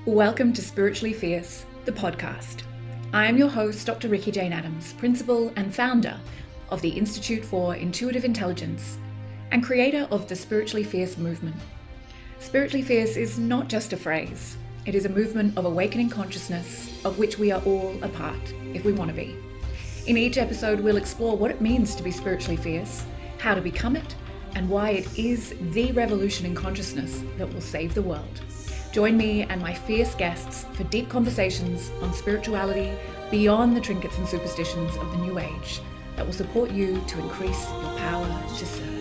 Welcome to Spiritually Fierce, the podcast. I am your host, Dr. Ricky Jane Adams, principal and founder of the Institute for Intuitive Intelligence and creator of the Spiritually Fierce movement. Spiritually Fierce is not just a phrase. It is a movement of awakening consciousness of which we are all a part, if we want to be. In each episode, we'll explore what it means to be spiritually fierce, how to become it, and why it is the revolution in consciousness that will save the world. Join me and my fierce guests for deep conversations on spirituality beyond the trinkets and superstitions of the new age that will support you to increase your power to serve.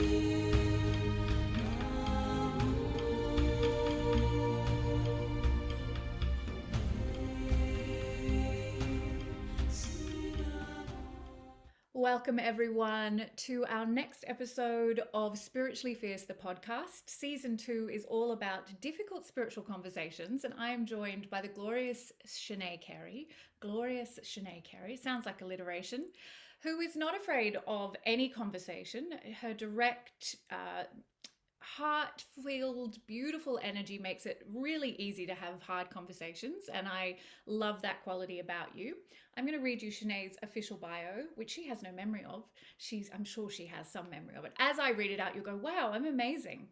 Welcome everyone to our next episode of Spiritually Fierce, the podcast. Season 2 is all about difficult spiritual conversations, and I am joined by the glorious Chenae Carey. Glorious Chenae Carey, sounds like alliteration, who is not afraid of any conversation. Her direct, heart-filled, beautiful energy makes it really easy to have hard conversations, and I love that quality about you. I'm going to read you Chenae's official bio, which she has no memory of. I'm sure she has some memory of it. As I read it out, you'll go, wow, I'm amazing.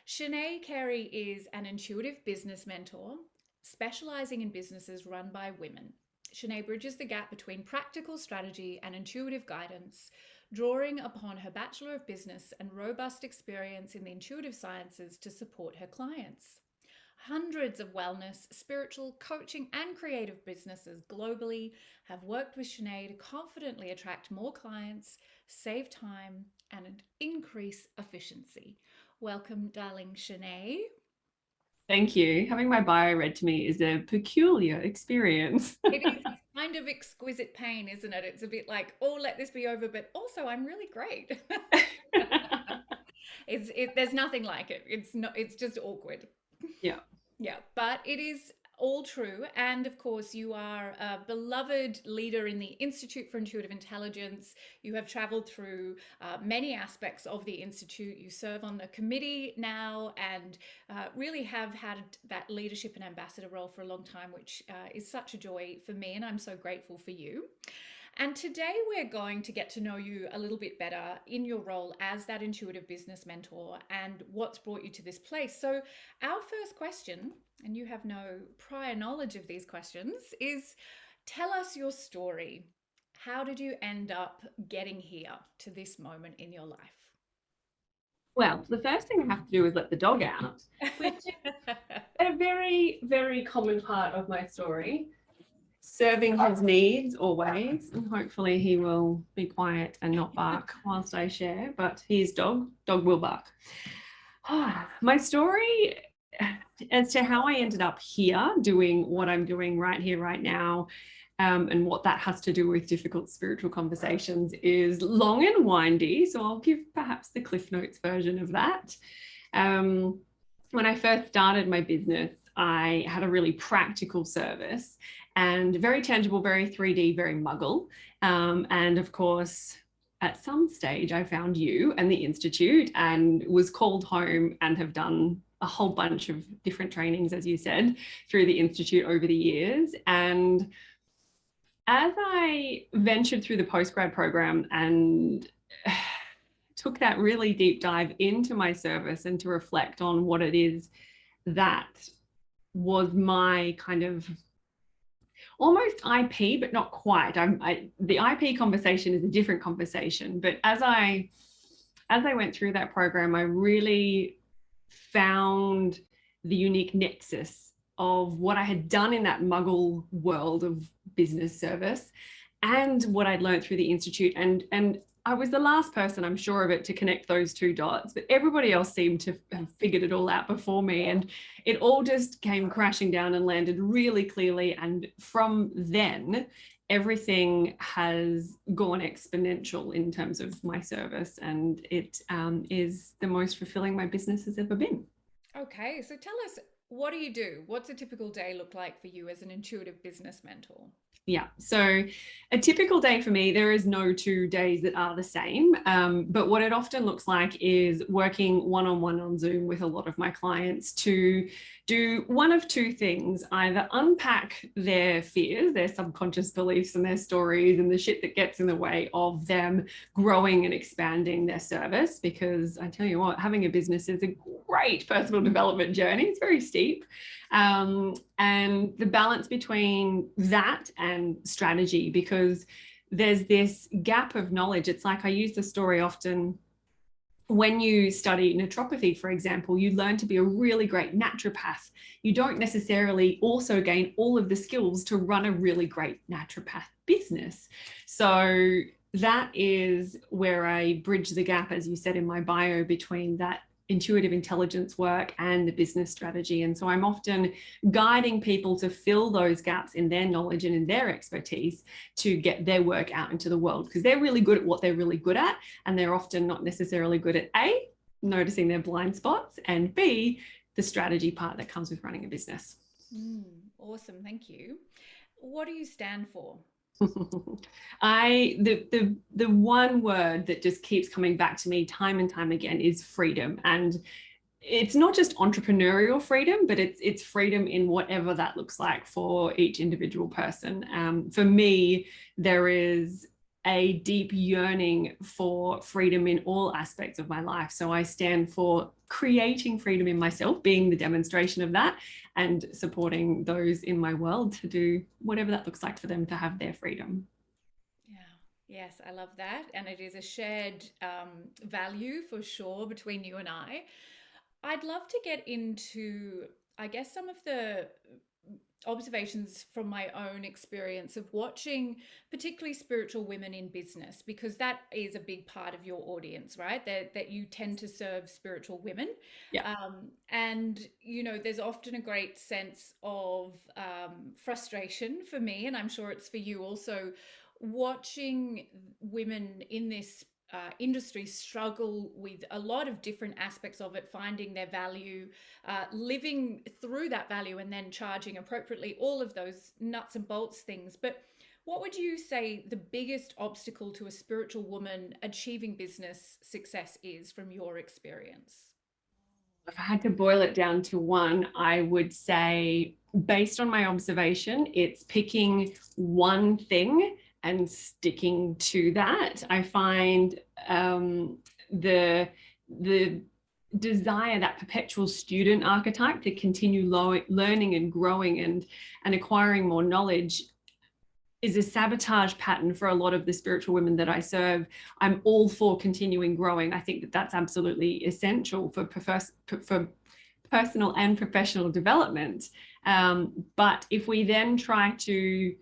Chenae Carey is an intuitive business mentor, specializing in businesses run by women. Chenae bridges the gap between practical strategy and intuitive guidance, drawing upon her Bachelor of Business and robust experience in the intuitive sciences to support her clients. Hundreds of wellness, spiritual, coaching, and creative businesses globally have worked with Chenae to confidently attract more clients, save time, and increase efficiency. Welcome, darling Chenae. Thank you. Having my bio read to me is a peculiar experience. It is kind of exquisite pain, isn't it? It's a bit like, oh, let this be over, but also I'm really great. There's nothing like it. It's just awkward. Yeah. But it is all true. And of course, you are a beloved leader in the Institute for Intuitive Intelligence. You have traveled through many aspects of the Institute. You serve on the committee now and really have had that leadership and ambassador role for a long time, which is such a joy for me. And I'm so grateful for you. And today we're going to get to know you a little bit better in your role as that intuitive business mentor and what's brought you to this place. So our first question, and you have no prior knowledge of these questions, is tell us your story. How did you end up getting here to this moment in your life? Well, the first thing I have to do is let the dog out, which is a very, very common part of my story. Serving his needs always, and hopefully he will be quiet and not bark whilst I share, but he's dog will bark. My story as to how I ended up here doing what I'm doing right here, right now, and what that has to do with difficult spiritual conversations is long and windy. So I'll give perhaps the Cliff Notes version of that. When I first started my business, I had a really practical service and very tangible, very 3D, very muggle. And of course, at some stage, I found you and the Institute and was called home and have done a whole bunch of different trainings, as you said, through the Institute over the years. And as I ventured through the postgrad program and took that really deep dive into my service and to reflect on what it is that was my kind of almost IP, but not quite. The IP conversation is a different conversation. But as I went through that program, I really found the unique nexus of what I had done in that muggle world of business service and what I'd learned through the Institute. And I was the last person, I'm sure of it, to connect those two dots, but everybody else seemed to have figured it all out before me. And it all just came crashing down and landed really clearly. And from then, everything has gone exponential in terms of my service. And it is the most fulfilling my business has ever been. Okay, so tell us, what do you do? What's a typical day look like for you as an intuitive business mentor? Yeah. So a typical day for me, there is no 2 days that are the same. But what it often looks like is working one-on-one on Zoom with a lot of my clients to do one of two things: either unpack their fears, their subconscious beliefs and their stories and the shit that gets in the way of them growing and expanding their service. Because I tell you what, having a business is a great personal development journey. It's very steep. And the balance between that and strategy, because there's this gap of knowledge. It's like I use the story often. When you study naturopathy, for example, you learn to be a really great naturopath. You don't necessarily also gain all of the skills to run a really great naturopath business. So that is where I bridge the gap, as you said in my bio, between that intuitive intelligence work and the business strategy. And so I'm often guiding people to fill those gaps in their knowledge and in their expertise to get their work out into the world, because they're really good at what they're really good at. And they're often not necessarily good at A, noticing their blind spots, and B, the strategy part that comes with running a business. Awesome. Thank you. What do you stand for? The one word that just keeps coming back to me time and time again is freedom. And it's not just entrepreneurial freedom, but it's freedom in whatever that looks like for each individual person. For me, there is a deep yearning for freedom in all aspects of my life. So I stand for creating freedom in myself, being the demonstration of that, and supporting those in my world to do whatever that looks like for them to have their freedom. Yeah. Yes, I love that. And it is a shared value for sure between you and I. I'd love to get into, I guess, some of the observations from my own experience of watching particularly spiritual women in business, because that is a big part of your audience, right? That you tend to serve spiritual women. Yeah. And there's often a great sense of frustration for me, and I'm sure it's for you also, watching women in this industry struggle with a lot of different aspects of it, finding their value, living through that value, and then charging appropriately, all of those nuts and bolts things. But what would you say the biggest obstacle to a spiritual woman achieving business success is from your experience? If I had to boil it down to one, I would say, based on my observation, it's picking one thing and sticking to that. I find the desire, that perpetual student archetype, to continue learning and growing and acquiring more knowledge, is a sabotage pattern for a lot of the spiritual women that I serve. I'm all for continuing growing. I think that that's absolutely essential for personal and professional development. But if we then try to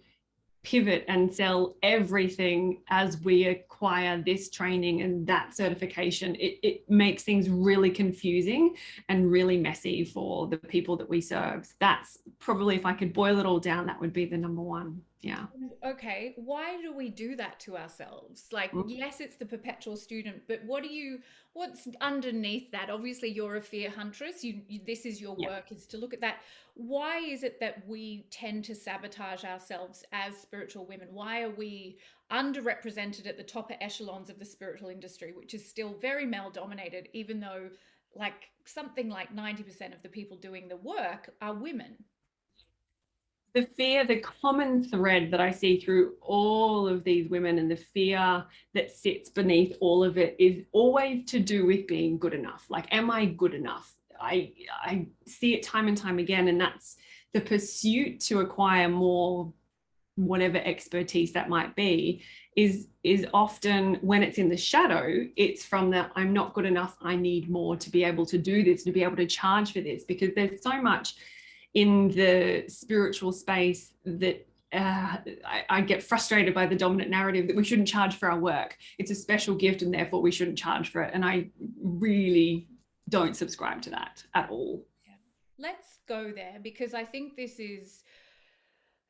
pivot and sell everything as we acquire this training and that certification, it makes things really confusing and really messy for the people that we serve. That's probably, if I could boil it all down, that would be the number one. Yeah. Okay, why do we do that to ourselves? Like, yes, it's the perpetual student, but what's underneath that? Obviously, you're a fear huntress. This is your Yeah. work, is to look at that. Why is it that we tend to sabotage ourselves as spiritual women? Why are we underrepresented at the top echelons of the spiritual industry, which is still very male dominated, even though like something like 90% of the people doing the work are women? The fear, the common thread that I see through all of these women, and the fear that sits beneath all of it, is always to do with being good enough. Like, am I good enough? I see it time and time again, and that's the pursuit to acquire more, whatever expertise that might be, is often, when it's in the shadow, it's from the I'm not good enough, I need more to be able to do this, to be able to charge for this, because there's so much in the spiritual space that I get frustrated by the dominant narrative that we shouldn't charge for our work. It's a special gift and therefore we shouldn't charge for it. And I really don't subscribe to that at all. Yeah. Let's go there, because I think this is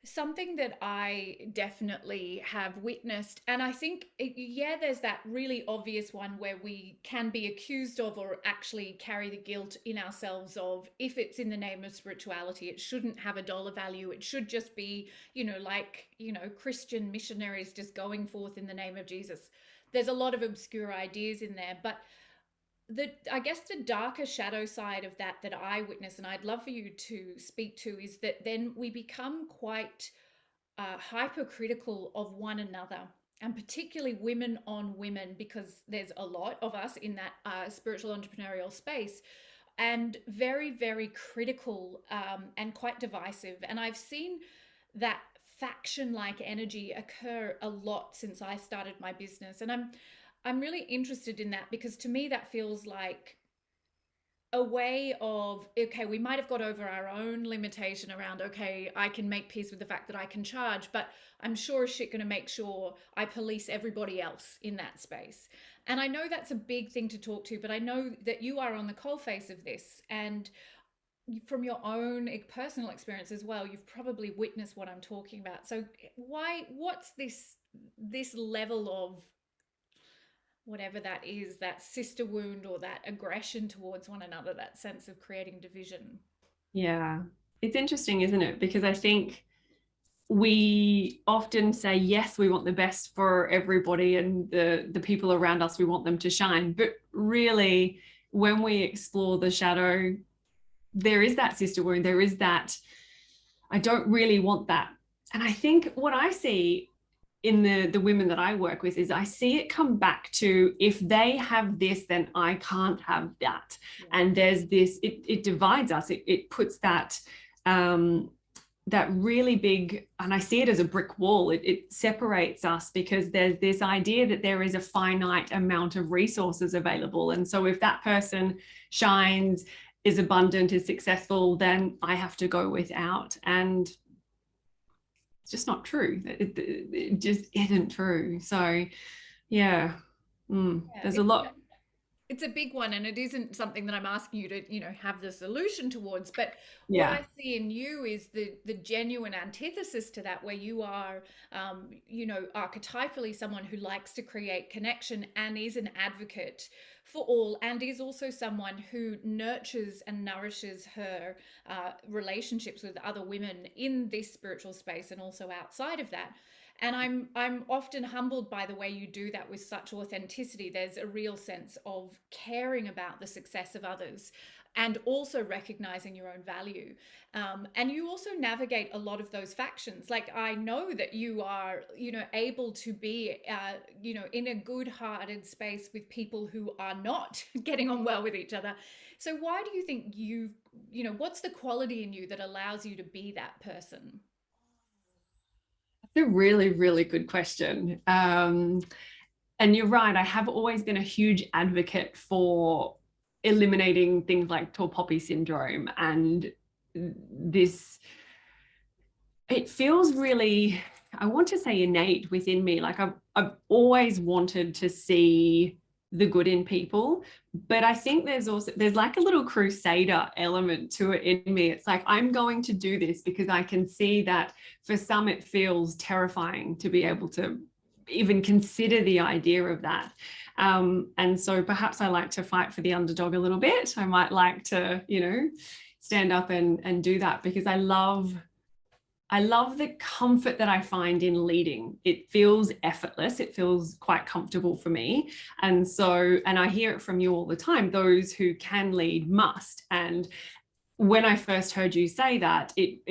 Something that I definitely have witnessed, and I think, yeah, there's that really obvious one where we can be accused of or actually carry the guilt in ourselves of, if it's in the name of spirituality, it shouldn't have a dollar value. It should just be, Christian missionaries just going forth in the name of Jesus. There's a lot of obscure ideas in there, but I guess the darker shadow side of that I witness, and I'd love for you to speak to, is that then we become quite hypercritical of one another, and particularly women on women, because there's a lot of us in that spiritual entrepreneurial space, and very, very critical, and quite divisive. And I've seen that faction like energy occur a lot since I started my business. And I'm really interested in that, because to me that feels like a way of, okay, we might have got over our own limitation around, okay, I can make peace with the fact that I can charge, but I'm sure as shit going to make sure I police everybody else in that space. And I know that's a big thing to talk to, but I know that you are on the coalface of this, and from your own personal experience as well, you've probably witnessed what I'm talking about. So what's this level of whatever that is, that sister wound or that aggression towards one another, that sense of creating division? Yeah, it's interesting, isn't it? Because I think we often say, yes, we want the best for everybody and the people around us, we want them to shine. But really, when we explore the shadow, there is that sister wound. There is that, I don't really want that. And I think what I see in the women that I work with is I see it come back to, if they have this, then I can't have that. Yeah. And there's this, it divides us. It puts that, that really big, and I see it as a brick wall. It separates us, because there's this idea that there is a finite amount of resources available. And so if that person shines, is abundant, is successful, then I have to go without. And it's just not true. It just isn't true. So yeah, there's a lot. It's a big one, and it isn't something that I'm asking you to, have the solution towards. But what Yeah. I see in you is the genuine antithesis to that, where you are, archetypally someone who likes to create connection and is an advocate for all, and is also someone who nurtures and nourishes her relationships with other women in this spiritual space and also outside of that. And I'm often humbled by the way you do that with such authenticity. There's a real sense of caring about the success of others, and also recognizing your own value. And you also navigate a lot of those factions. Like, I know that you are, able to be, in a good-hearted space with people who are not getting on well with each other. So why do you think what's the quality in you that allows you to be that person? A really, really good question. And you're right. I have always been a huge advocate for eliminating things like tall poppy syndrome. And this, it feels really, I want to say, innate within me. Like I've always wanted to see the good in people, but I think there's like a little crusader element to it in me. It's like, I'm going to do this because I can see that for some it feels terrifying to be able to even consider the idea of that. And so perhaps I like to fight for the underdog a little bit. I might like to, stand up and do that, because I love the comfort that I find in leading. It feels effortless. It feels quite comfortable for me. And I hear it from you all the time, those who can lead must. And when I first heard you say that, it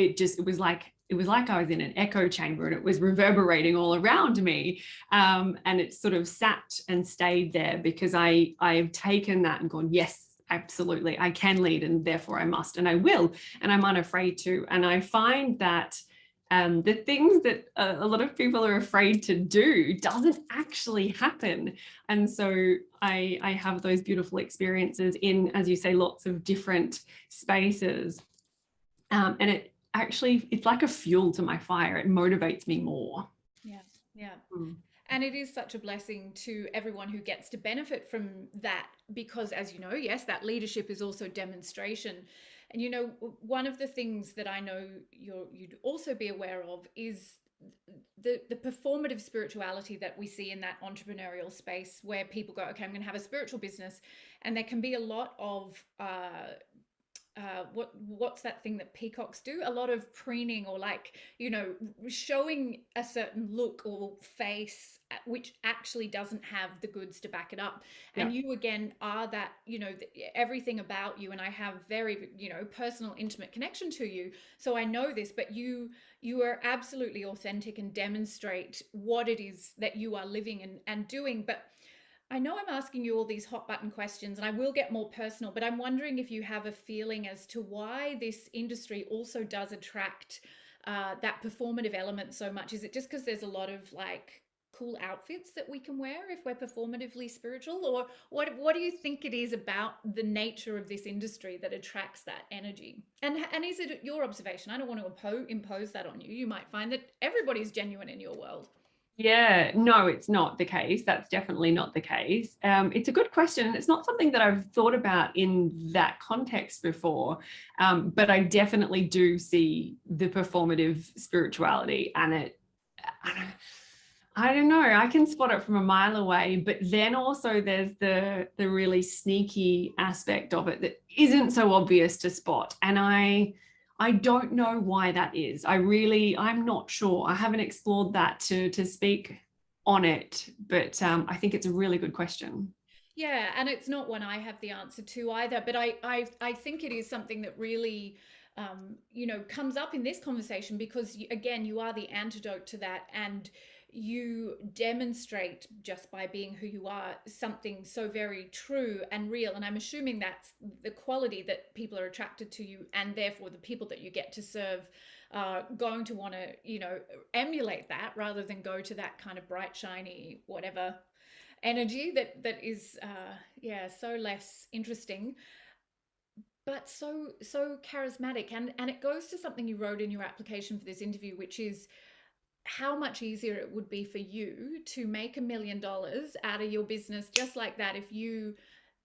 was like I was in an echo chamber, and it was reverberating all around me. And it sort of sat and stayed there, because I've taken that and gone, yes, absolutely, I can lead, and therefore I must, and I will, and I'm unafraid to. And I find that the things that a lot of people are afraid to do doesn't actually happen. And so I have those beautiful experiences in, as you say, lots of different spaces. And it's like a fuel to my fire. It motivates me more. Yeah. Yeah. And it is such a blessing to everyone who gets to benefit from that because, as you know, yes, that leadership is also demonstration. And you know, one of the things that I know you'd also be aware of is the performative spirituality that we see in that entrepreneurial space where people go, okay, I'm going to have a spiritual business, and there can be a lot of what's that thing that peacocks do? A lot of preening, or like, you know, showing a certain look or face which actually doesn't have the goods to back it up. Yeah. And you again are that, you know, everything about you, and I have very, you know, personal, intimate connection to you. So I know this, but you are absolutely authentic and demonstrate what it is that you are living and doing. But I know I'm asking you all these hot button questions, and I will get more personal, but I'm wondering if you have a feeling as to why this industry also does attract that performative element so much. Is it just because there's a lot of like cool outfits that we can wear if we're performatively spiritual, or what do you think it is about the nature of this industry that attracts that energy? And is it your observation? I don't want to impose that on you. You might find that everybody's genuine in your world. Yeah, no, it's not the case. That's definitely not the case. It's a good question. It's not something that I've thought about in that context before, but I definitely do see the performative spirituality, and I don't know, I can spot it from a mile away, but then also there's the really sneaky aspect of it that isn't so obvious to spot. And I don't know why that is. I'm not sure. I haven't explored that to speak on it, but I think it's a really good question. Yeah, and it's not one I have the answer to either, but I think it is something that really you know, comes up in this conversation because again, you are the antidote to that, and you demonstrate just by being who you are something so very true and real. And I'm assuming that's the quality that people are attracted to you, and therefore the people that you get to serve are going to want to, you know, emulate that rather than go to that kind of bright, shiny, whatever energy that is yeah, so less interesting, but so charismatic. And it goes to something you wrote in your application for this interview, which is how much easier it would be for you to make $1 million out of your business just like that if you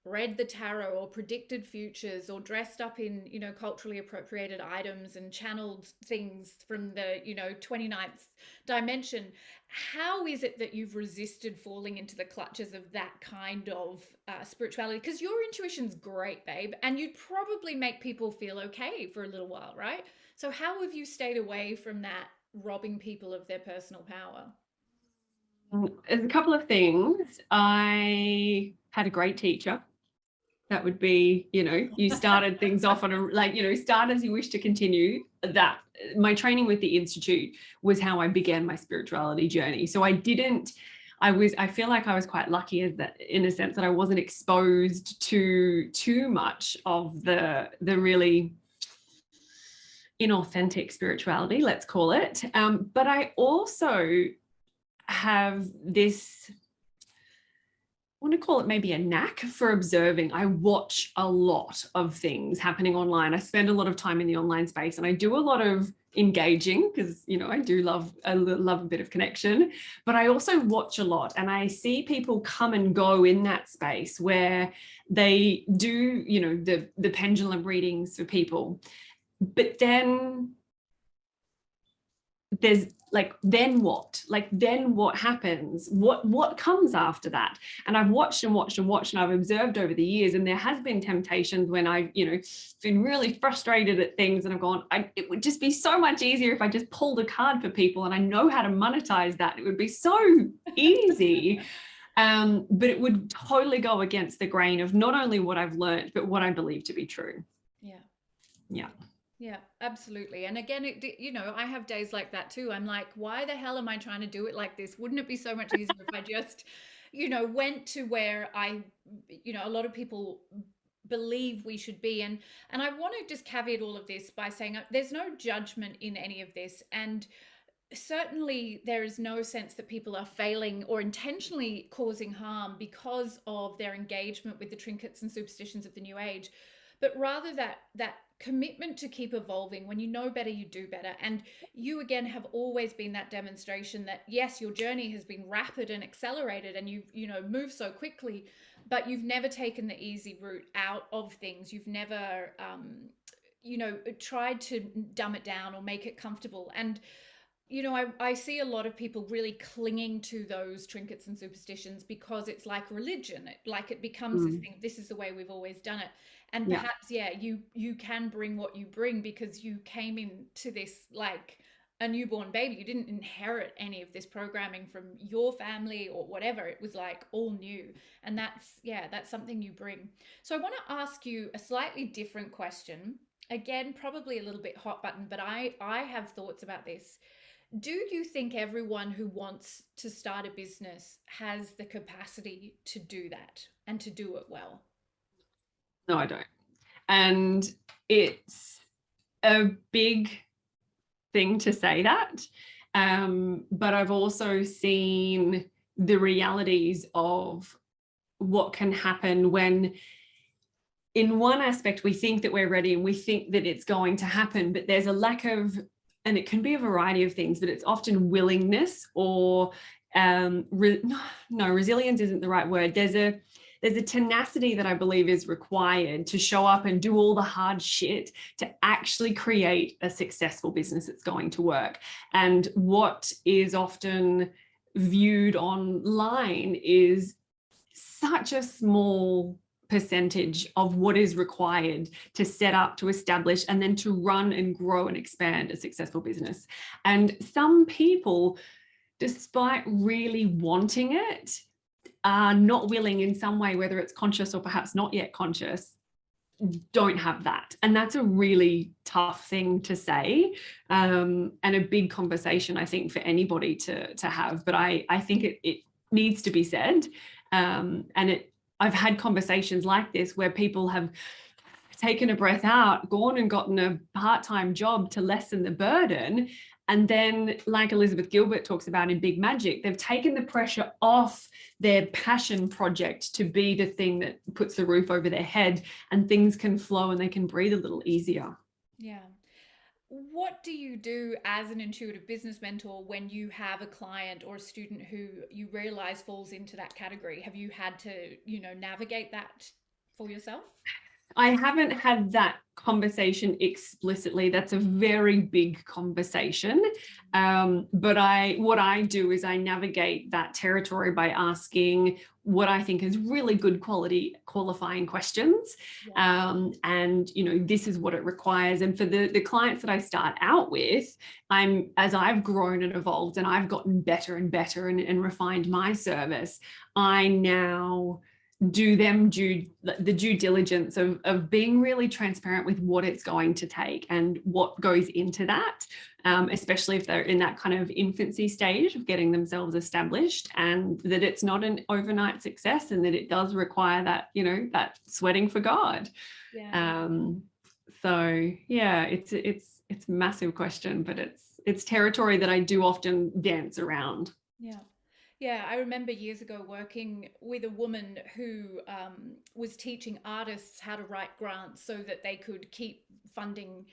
read the tarot or predicted futures or dressed up in, you know, culturally appropriated items and channeled things from the, you know, 29th dimension. How is it that you've resisted falling into the clutches of that kind of spirituality? Because your intuition's great, babe, and you'd probably make people feel okay for a little while, right? So how have you stayed away from that robbing people of their personal power? There's a couple of things. I had a great teacher. That would be, you know, you started things off on a, like, you know, start as you wish to continue. That my training with the Institute was how I began my spirituality journey. So I feel like I was quite lucky as that, in a sense that I wasn't exposed to too much of the really inauthentic spirituality, let's call it. But I also have this, I want to call it maybe a knack for observing. I watch a lot of things happening online. I spend a lot of time in the online space, and I do a lot of engaging because, you know, I love a bit of connection, but I also watch a lot, and I see people come and go in that space where they do, you know, the pendulum readings for people. But then there's like, then what happens, what comes after that? And I've watched and I've observed over the years, and there has been temptations when I've, you know, been really frustrated at things, and I've gone, it would just be so much easier if I just pulled a card for people, and I know how to monetize that. It would be so easy. But it would totally go against the grain of not only what I've learned, but what I believe to be true. Yeah. Yeah, absolutely. And again, you know, I have days like that too. I'm like, why the hell am I trying to do it like this? Wouldn't it be so much easier if I just, you know, went to where you know, a lot of people believe we should be. And I want to just caveat all of this by saying there's no judgment in any of this. And certainly there is no sense that people are failing or intentionally causing harm because of their engagement with the trinkets and superstitions of the new age. but rather that commitment to keep evolving. When you know better, you do better. And you again have always been that demonstration that yes, your journey has been rapid and accelerated, and you've moved so quickly, but you've never taken the easy route out of things. You've never tried to dumb it down or make it comfortable. And I see a lot of people really clinging to those trinkets and superstitions because it's like religion. It becomes this thing. This is the way we've always done it. And Yeah. perhaps, you can bring what you bring because you came into this like a newborn baby. You didn't inherit any of this programming from your family or whatever. It was like all new. And that's something you bring. So I want to ask you a slightly different question. Again, probably a little bit hot button, but I have thoughts about this. Do you think everyone who wants to start a business has the capacity to do that and to do it well? No, I don't. And it's a big thing to say that. But I've also seen the realities of what can happen when, in one aspect, we think that we're ready and we think that it's going to happen, but there's a lack of, and it can be a variety of things, but it's often willingness or resilience isn't the right word. There's a tenacity that I believe is required to show up and do all the hard shit to actually create a successful business that's going to work. And what is often viewed online is such a small percentage of what is required to set up, to establish, and then to run and grow and expand a successful business. And some people, despite really wanting it, are not willing in some way, whether it's conscious or perhaps not yet conscious, don't have that. And that's a really tough thing to say, and a big conversation, I think, for anybody to have. But I think it needs to be said. I've had conversations like this where people have taken a breath out, gone and gotten a part-time job to lessen the burden. And then, like Elizabeth Gilbert talks about in Big Magic, they've taken the pressure off their passion project to be the thing that puts the roof over their head, and things can flow and they can breathe a little easier. Yeah. What do you do as an intuitive business mentor when you have a client or a student who you realize falls into that category? Have you had to, navigate that for yourself? I haven't had that conversation explicitly. That's a very big conversation. But what I do is I navigate that territory by asking what I think is really good quality qualifying questions. And, this is what it requires. And for the clients that I start out with, as I've grown and evolved and I've gotten better and better and refined my service, I now do them the due diligence of being really transparent with what it's going to take and what goes into that, especially if they're in that kind of infancy stage of getting themselves established, and that it's not an overnight success and that it does require that, that sweating for God. Yeah. So yeah, it's a massive question, but it's territory that I do often dance around. Yeah. Yeah, I remember years ago working with a woman who was teaching artists how to write grants so that they could keep funding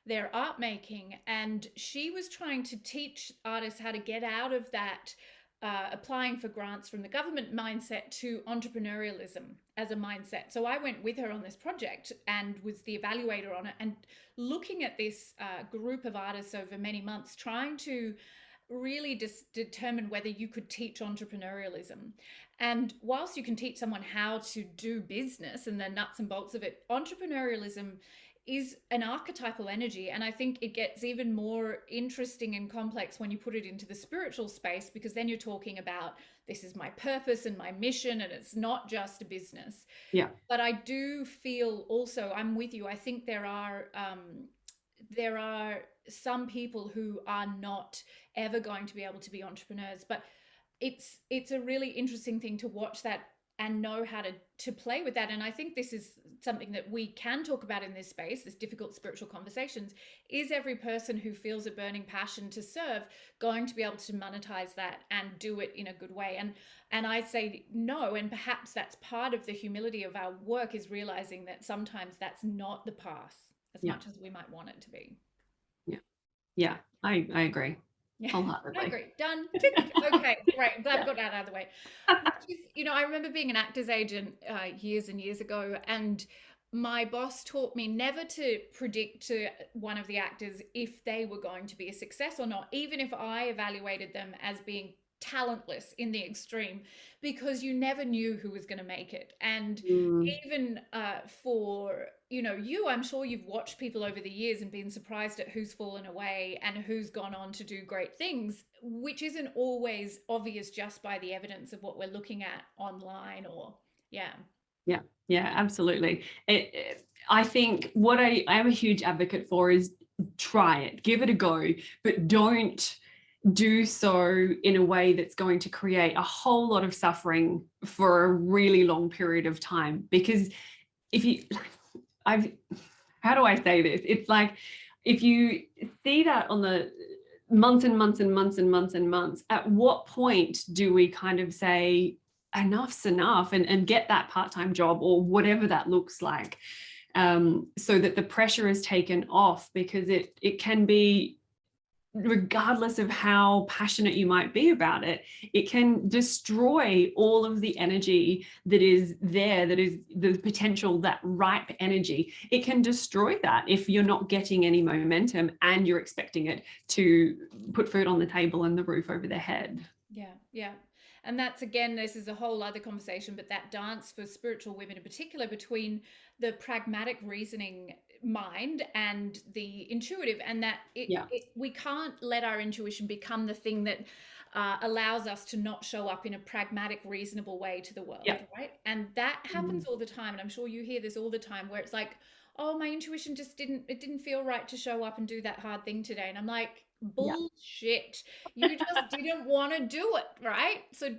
their art making. And she was trying to teach artists how to get out of that applying for grants from the government mindset to entrepreneurialism as a mindset. So I went with her on this project and was the evaluator on it, and looking at this group of artists over many months, trying to really determine whether you could teach entrepreneurialism. And whilst you can teach someone how to do business and the nuts and bolts of it, entrepreneurialism is an archetypal energy. And I think it gets even more interesting and complex when you put it into the spiritual space, because then you're talking about, this is my purpose and my mission, and it's not just a business. Yeah. But I do feel also, I'm with you, I think there are some people who are not ever going to be able to be entrepreneurs, but it's a really interesting thing to watch that and know how to play with that. And I think this is something that we can talk about in this space, this difficult spiritual conversations, is every person who feels a burning passion to serve going to be able to monetize that and do it in a good way? And I say no, and perhaps that's part of the humility of our work, is realizing that sometimes that's not the path as much as we might want it to be. Yeah, I agree. Yeah, Wholeheartedly. I agree. Done. Tick. Okay, great. I'm glad we got that out of the way. I remember being an actor's agent years and years ago, and my boss taught me never to predict to one of the actors if they were going to be a success or not, even if I evaluated them as being talentless in the extreme, because you never knew who was going to make it. And even for I'm sure you've watched people over the years and been surprised at who's fallen away and who's gone on to do great things, which isn't always obvious just by the evidence of what we're looking at online. Yeah, absolutely. I think what I am a huge advocate for is try it, give it a go, but don't do so in a way that's going to create a whole lot of suffering for a really long period of time. Because how do I say this? It's like, if you see that on the months and months and months and months and months, at what point do we kind of say enough's enough and get that part-time job or whatever that looks like, so that the pressure is taken off? Because it can be, regardless of how passionate you might be about it, it can destroy all of the energy that is there, that is the potential, that ripe energy. It can destroy that if you're not getting any momentum and you're expecting it to put food on the table and the roof over their head. Yeah. And that's, again, this is a whole other conversation, but that dance for spiritual women in particular between the pragmatic reasoning mind and the intuitive, and that we can't let our intuition become the thing that allows us to not show up in a pragmatic, reasonable way to the world, right? And that happens all the time. And I'm sure you hear this all the time, where it's like, oh, my intuition just didn't feel right to show up and do that hard thing today. And I'm like, bullshit. You just didn't want to do it, right? So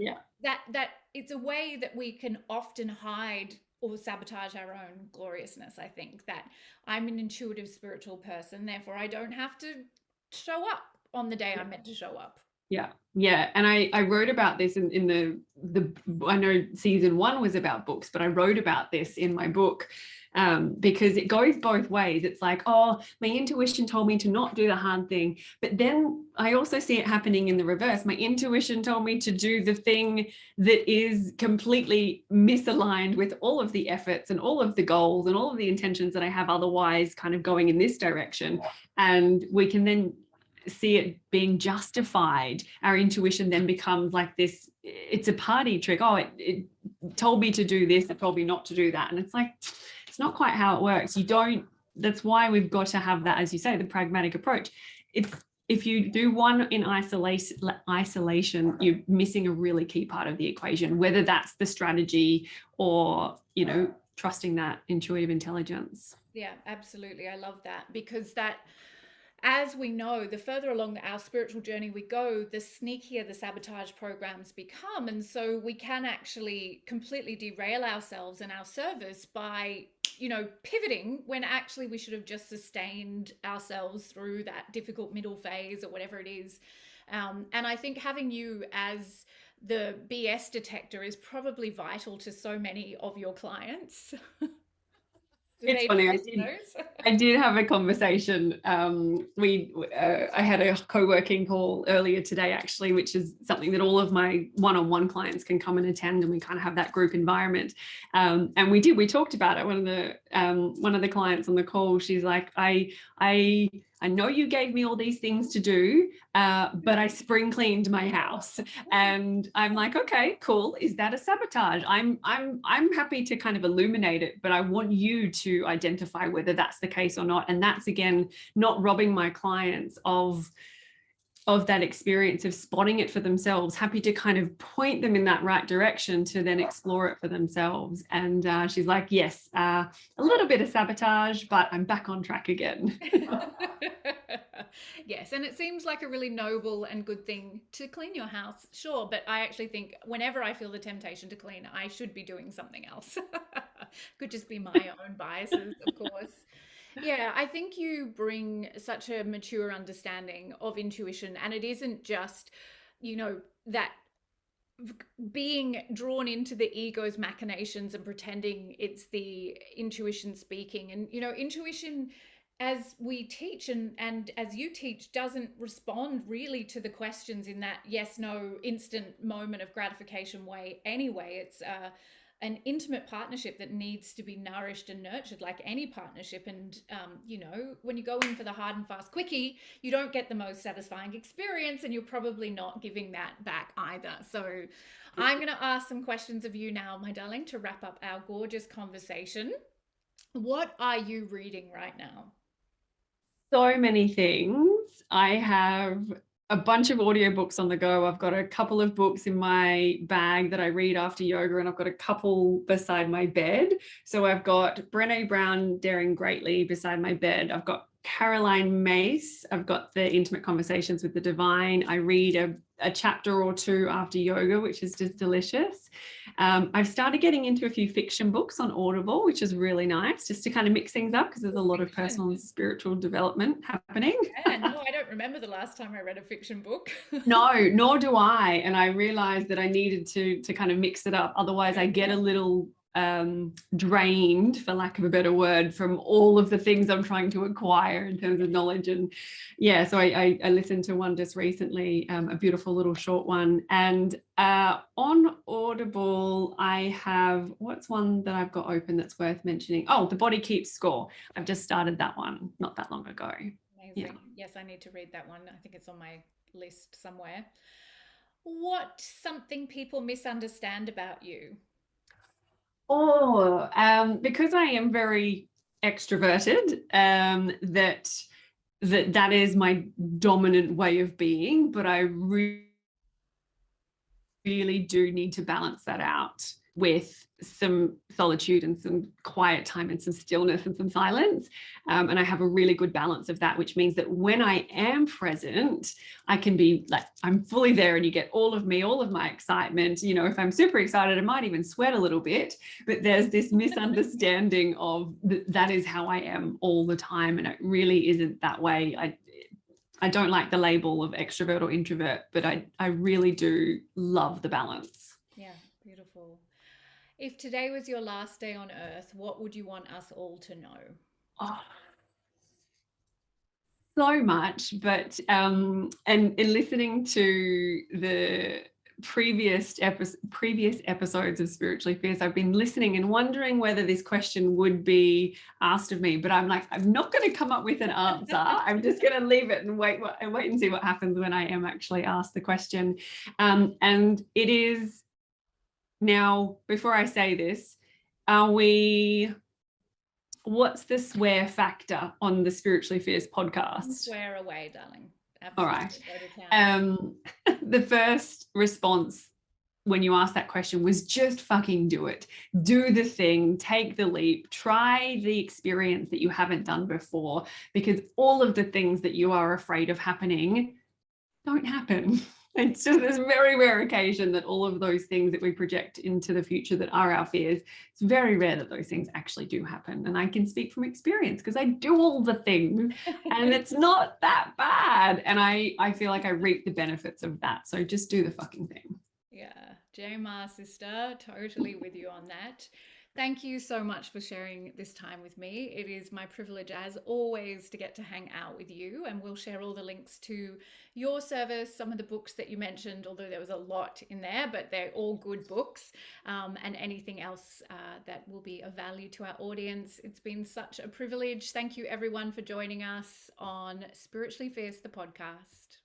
that it's a way that we can often hide or sabotage our own gloriousness. I think that I'm an intuitive spiritual person, therefore I don't have to show up on the day I'm meant to show up. Yeah. And I wrote about this in the I know season 1 was about books, but I wrote about this in my book, because it goes both ways. It's like, oh, my intuition told me to not do the hard thing. But then I also see it happening in the reverse. My intuition told me to do the thing that is completely misaligned with all of the efforts and all of the goals and all of the intentions that I have otherwise kind of going in this direction. And we can then see it being justified. Our intuition then becomes like this, it's a party trick. Oh, it told me to do this, it told me not to do that. And it's like, it's not quite how it works. That's why we've got to have that, as you say, the pragmatic approach. If you do one in isolation, you're missing a really key part of the equation, whether that's the strategy or, trusting that intuitive intelligence. Yeah, absolutely. I love that, because that, as we know, the further along our spiritual journey we go, the sneakier the sabotage programs become. And so we can actually completely derail ourselves and our service by, pivoting, when actually we should have just sustained ourselves through that difficult middle phase or whatever it is. And I think having you as the BS detector is probably vital to so many of your clients. It's funny. I did have a conversation. I had a co-working call earlier today, actually, which is something that all of my one-on-one clients can come and attend, and we kind of have that group environment. And we talked about it. One of the clients on the call, she's like, I know you gave me all these things to do, but I spring cleaned my house. And I'm like, okay, cool. Is that a sabotage? I'm happy to kind of illuminate it, but I want you to identify whether that's the case or not. And that's, again, not robbing my clients of that experience of spotting it for themselves, happy to kind of point them in that right direction to then explore it for themselves. And she's like, yes, a little bit of sabotage, but I'm back on track again. Yes, and it seems like a really noble and good thing to clean your house, sure, but I actually think whenever I feel the temptation to clean, I should be doing something else. Could just be my own biases, of course. Yeah, I think you bring such a mature understanding of intuition, and it isn't just, that being drawn into the ego's machinations and pretending it's the intuition speaking. And intuition, as we teach and as you teach, doesn't respond really to the questions in that yes no instant moment of gratification way anyway. It's an intimate partnership that needs to be nourished and nurtured like any partnership. And when you go in for the hard and fast quickie, you don't get the most satisfying experience, and you're probably not giving that back either. So I'm going to ask some questions of you now, my darling, to wrap up our gorgeous conversation. What are you reading right now? So many things. I have a bunch of audiobooks on the go. I've got a couple of books in my bag that I read after yoga, and I've got a couple beside my bed. So I've got Brené Brown, Daring Greatly beside my bed. I've got Caroline Mace. I've got the Intimate Conversations with the Divine. I read a chapter or two after yoga, which is just delicious. I've started getting into a few fiction books on Audible, which is really nice, just to kind of mix things up because there's a lot of personal and spiritual development happening. Yeah, no, I don't remember the last time I read a fiction book. No, nor do I. And I realized that I needed to kind of mix it up. Otherwise, I get a little drained, for lack of a better word, from all of the things I'm trying to acquire in terms of knowledge. And yeah, so I listened to one just recently, a beautiful little short one. And on Audible, I have, what's one that I've got open that's worth mentioning? Oh, The Body Keeps Score. I've just started that one not that long ago. Amazing. Yeah. Yes, I need to read that one. I think it's on my list somewhere. What's something people misunderstand about you? Because I am very extroverted, that is my dominant way of being, but I really do need to balance that out with some solitude and some quiet time and some stillness and some silence. And I have a really good balance of that, which means that when I am present, I can be like, I'm fully there and you get all of me, all of my excitement. If I'm super excited, I might even sweat a little bit, but there's this misunderstanding of that is how I am all the time. And it really isn't that way. I don't like the label of extrovert or introvert, but I really do love the balance. Yeah, beautiful. If today was your last day on earth, what would you want us all to know? Oh, so much, but and in listening to the previous episodes of Spiritually Fierce, I've been listening and wondering whether this question would be asked of me, but I'm like, I'm not going to come up with an answer. I'm just going to leave it and wait and see what happens when I am actually asked the question. And it is now, before I say this, what's the swear factor on the Spiritually Fierce podcast? Swear away, darling. Absolutely. All right. The first response when you asked that question was just fucking do it. Do the thing, take the leap, try the experience that you haven't done before, because all of the things that you are afraid of happening don't happen. It's just this very rare occasion that all of those things that we project into the future that are our fears, it's very rare that those things actually do happen. And I can speak from experience because I do all the things and it's not that bad. And I feel like I reap the benefits of that. So just do the fucking thing. Yeah, J-Ma sister, totally with you on that. Thank you so much for sharing this time with me. It is my privilege, as always, to get to hang out with you, and we'll share all the links to your service, some of the books that you mentioned, although there was a lot in there, but they're all good books, and anything else that will be of value to our audience. It's been such a privilege. Thank you, everyone, for joining us on Spiritually Fierce, the podcast.